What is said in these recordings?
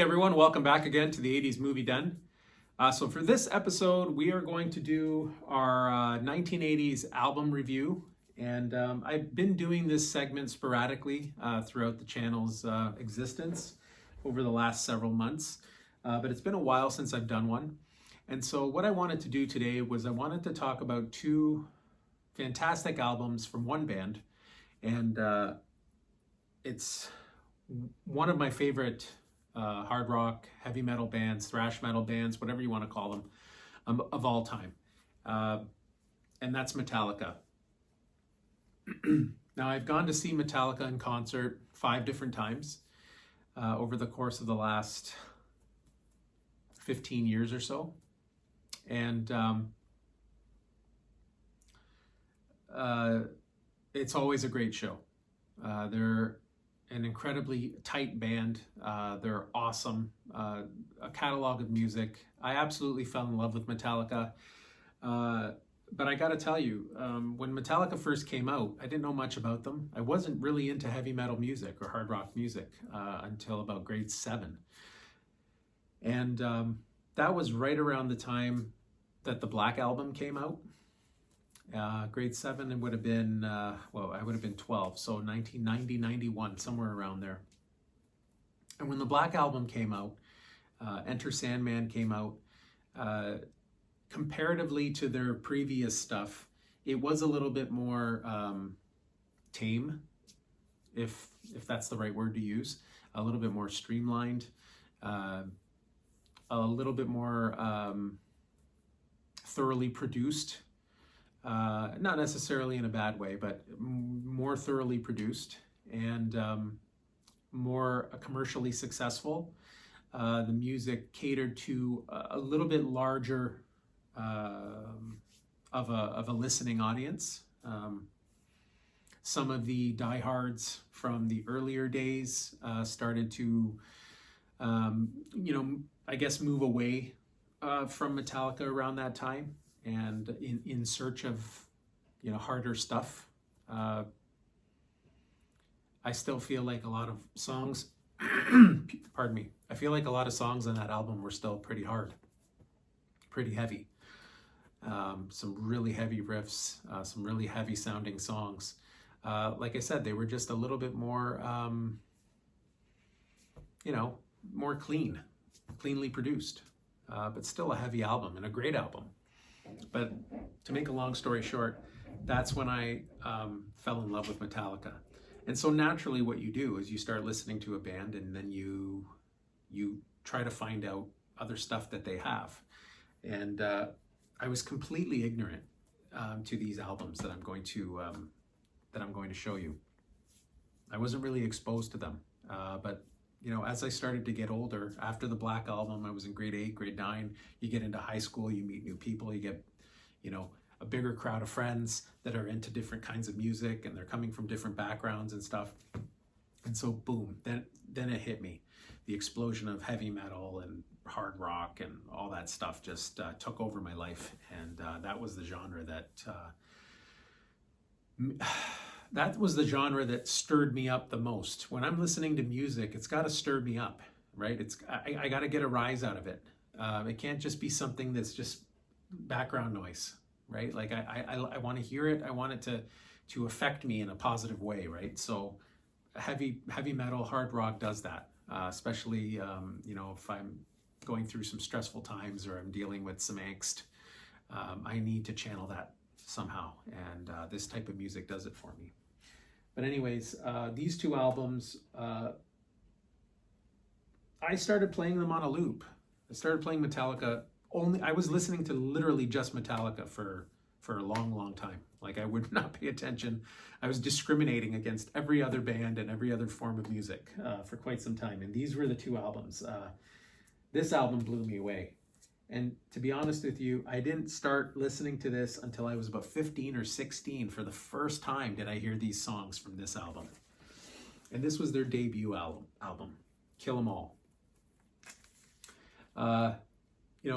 everyone, welcome back again to the 80s Movie Den. So for this episode, we are going to do our 1980s album review. And I've been doing this segment sporadically throughout the channel's existence over the last several months. But it's been a while since I've done one. And so what I wanted to do today was I wanted to talk about two fantastic albums from one band. And it's one of my favorite hard rock, heavy metal bands, thrash metal bands, whatever you want to call them, of all time. And that's Metallica. Now, I've gone to see Metallica in concert 5 different times over the course of the last 15 years or so. And it's always a great show. They're an incredibly tight band. They're awesome. A catalog of music. I absolutely fell in love with Metallica. But I gotta tell you, when Metallica first came out, I didn't know much about them. I wasn't really into heavy metal music or hard rock music until about grade 7. And that was right around the time that the Black Album came out. Grade 7, it would have been, I would have been 12, so 1990, 91, somewhere around there. And when the Black Album came out, Enter Sandman came out, comparatively to their previous stuff, it was a little bit more tame, if that's the right word to use, a little bit more streamlined, a little bit more thoroughly produced. Not necessarily in a bad way, but more thoroughly produced and more commercially successful. The music catered to a little bit larger of a listening audience. Some of the diehards from the earlier days started to, I guess, move away from Metallica around that time. And in search of, harder stuff. I still feel like a lot of songs, pardon me, I feel like a lot of songs on that album were still pretty hard, pretty heavy. Some really heavy riffs, some really heavy sounding songs. Like I said, they were just a little bit more, more cleanly produced, but still a heavy album and a great album. But to make a long story short, that's when I fell in love with Metallica. And so naturally what you do is you start listening to a band and then you try to find out other stuff that they have. And I was completely ignorant to these albums that I'm going to show you. I wasn't really exposed to them. But as I started to get older, after the Black Album, I was in grade 8, grade 9, you get into high school, you meet new people, you get, a bigger crowd of friends that are into different kinds of music and they're coming from different backgrounds and stuff. And so boom, then it hit me. The explosion of heavy metal and hard rock and all that stuff just took over my life. And that was the genre that stirred me up the most. When I'm listening to music, it's got to stir me up, right? I got to get a rise out of it. It can't just be something that's just background noise, right? Like I want to hear it. I want it to affect me in a positive way, right? So heavy metal, hard rock does that, especially if I'm going through some stressful times or I'm dealing with some angst. I need to channel that somehow, and this type of music does it for me. But anyways, these two albums, I started playing them on a loop. I started playing Metallica I was listening to literally just Metallica for a long time. Like I would not pay attention. I was discriminating against every other band and every other form of music for quite some time. And these were the two albums. This album blew me away. And to be honest with you, I didn't start listening to this until I was about 15 or 16. For the first time did I hear these songs from this album. And this was their debut album, Kill 'Em All.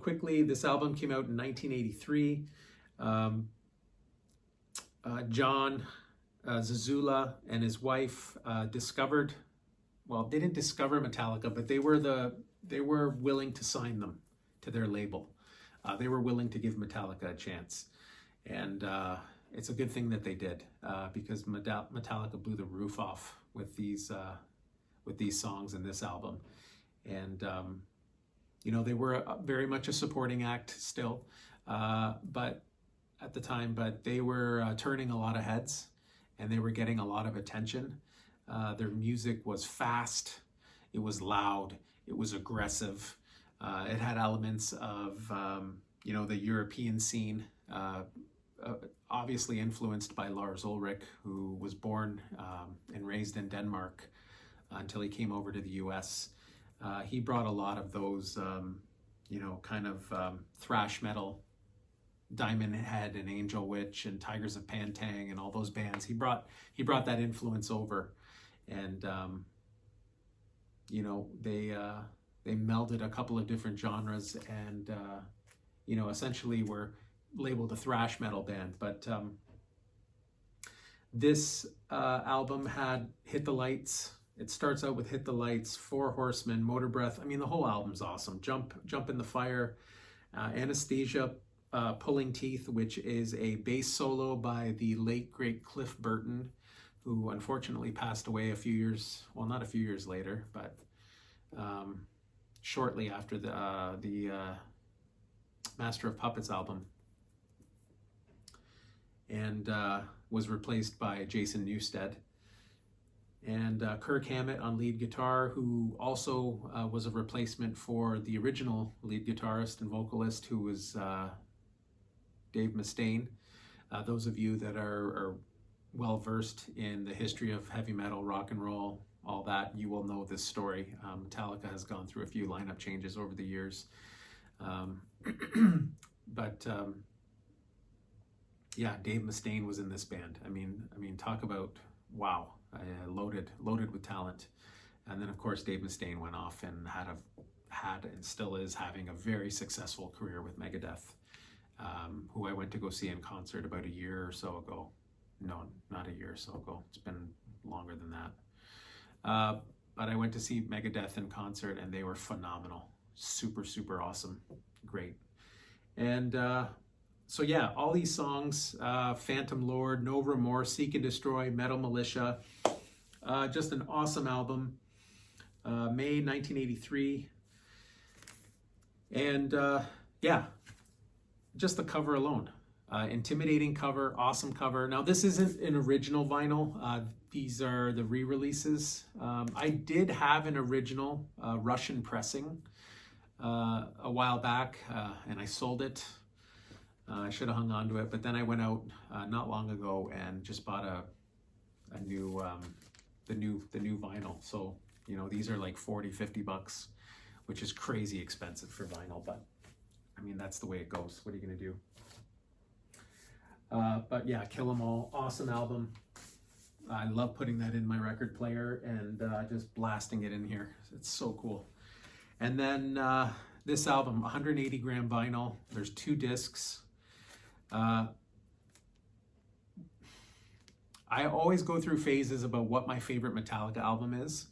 Quickly, this album came out in 1983. John Zazula and his wife discovered, well, they didn't discover Metallica, but they were the they were willing to sign them to their label. They were willing to give Metallica a chance. And it's a good thing that they did, because Metallica blew the roof off with these songs in this album. And you know, they were very much a supporting act still, but at the time, but they were turning a lot of heads, and they were getting a lot of attention. Their music was fast, it was loud, it was aggressive. It had elements of you know, the European scene, obviously influenced by Lars Ulrich, who was born and raised in Denmark until he came over to the US. He brought a lot of those, you know, kind of thrash metal, Diamond Head and Angel Witch and Tigers of Pantang and all those bands. He brought that influence over, and you know, they melded a couple of different genres, and you know, essentially were labeled a thrash metal band. But this album had Hit the Lights. It starts out with Hit the Lights, Four Horsemen, Motor Breath. I mean, the whole album's awesome. Jump in the Fire, Anesthesia, Pulling Teeth, which is a bass solo by the late great Cliff Burton, who unfortunately passed away a few years, well, not a few years later, but shortly after the Master of Puppets album, and was replaced by Jason Newsted. And Kirk Hammett on lead guitar, who also was a replacement for the original lead guitarist and vocalist, who was Dave Mustaine. Those of you that are well versed in the history of heavy metal, rock and roll, all that, you will know this story. Metallica has gone through a few lineup changes over the years. But yeah, Dave Mustaine was in this band. I mean, talk about, wow, loaded with talent. And then of course Dave Mustaine went off and had and still is having a very successful career with Megadeth, who I went to go see in concert about a year or so ago. No, not a year or so ago. It's been longer than that. But I went to see Megadeth in concert, and they were phenomenal. Super, super awesome. Great. And so yeah, all these songs, Phantom Lord, No Remorse, Seek and Destroy, Metal Militia, just an awesome album. May 1983. And yeah, just the cover alone. Intimidating cover, awesome cover. Now this isn't an original vinyl. These are the re-releases. I did have an original Russian pressing a while back, and I sold it. I should have hung on to it, but then I went out not long ago and just bought a new the new vinyl. So you know, these are like $40-50, which is crazy expensive for vinyl, but I mean, that's the way it goes. What are you gonna do? But yeah, Kill 'Em All, awesome album. I love putting that in my record player and just blasting it in here. It's so cool. And then this album, 180 gram vinyl. There's 2 discs. I always go through phases about what my favorite Metallica album is.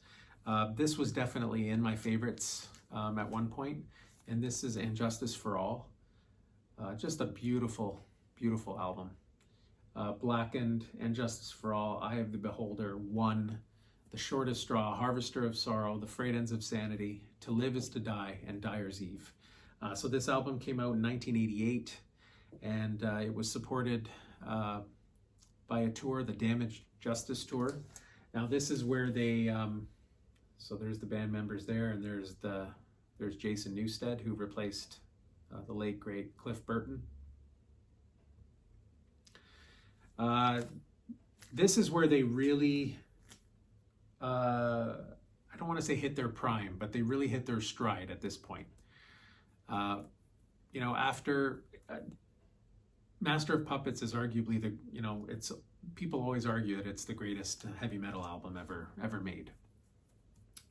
This was definitely in my favorites at one point, and this is And Justice for All. Just a beautiful, beautiful album. Blackened, And Justice for All, Eye of the Beholder, One, The Shortest Straw, Harvester of Sorrow, The Frayed Ends of Sanity, To Live is to Die, and Dyer's Eve. So this album came out in 1988, and it was supported by a tour, the Damaged Justice Tour. Now this is where they, so there's the band members there, and there's Jason Newsted, who replaced the late great Cliff Burton. This is where they really, I don't want to say hit their prime, but they really hit their stride at this point. You know, after Master of Puppets is arguably the, you know, it's, people always argue that it's the greatest heavy metal album ever made.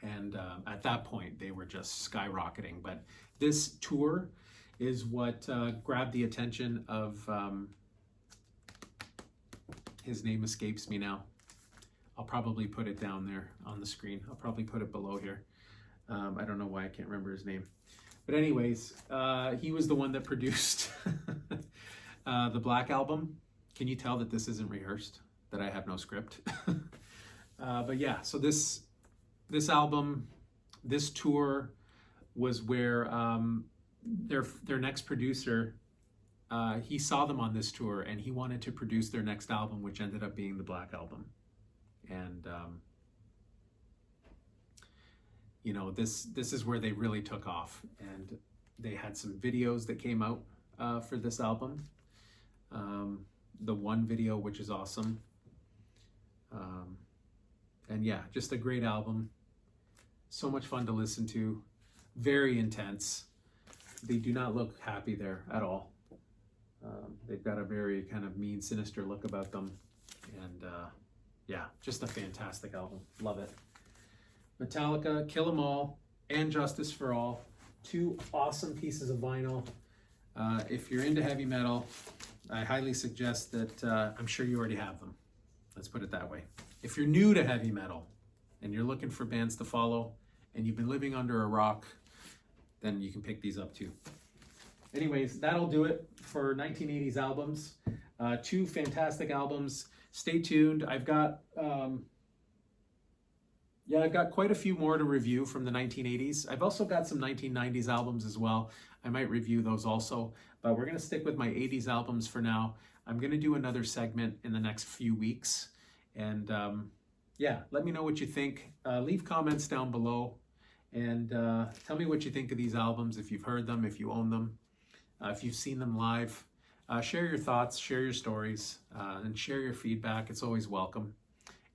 And at that point, they were just skyrocketing. But this tour is what grabbed the attention of, his name escapes me now. I'll probably put it down there on the screen. I'll probably put it below here. I don't know why I can't remember his name. But anyways, he was the one that produced the Black Album. Can you tell that this isn't rehearsed? That I have no script? But yeah, so this album, this tour was where their next producer, he saw them on this tour and he wanted to produce their next album, which ended up being the Black Album. And you know, this is where they really took off, and they had some videos that came out for this album. The one video, which is awesome. And yeah, just a great album. So much fun to listen to. Very intense. They do not look happy there at all. They've got a very kind of mean, sinister look about them. And yeah, just a fantastic album. Love it. Metallica, Kill 'Em All, and Justice for All. Two awesome pieces of vinyl. If you're into heavy metal, I highly suggest that, I'm sure you already have them. Let's put it that way. If you're new to heavy metal and you're looking for bands to follow and you've been living under a rock, then you can pick these up too. Anyways, that'll do it for 1980s albums. Two fantastic albums. Stay tuned. I've got quite a few more to review from the 1980s. I've also got some 1990s albums as well. I might review those also, but we're going to stick with my 80s albums for now. I'm going to do another segment in the next few weeks. And yeah, let me know what you think. Leave comments down below and tell me what you think of these albums, if you've heard them, if you own them, if you've seen them live. Share your thoughts, share your stories, and share your feedback. It's always welcome.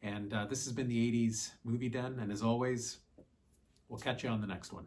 And this has been the 80s Movie Den, and as always, we'll catch you on the next one.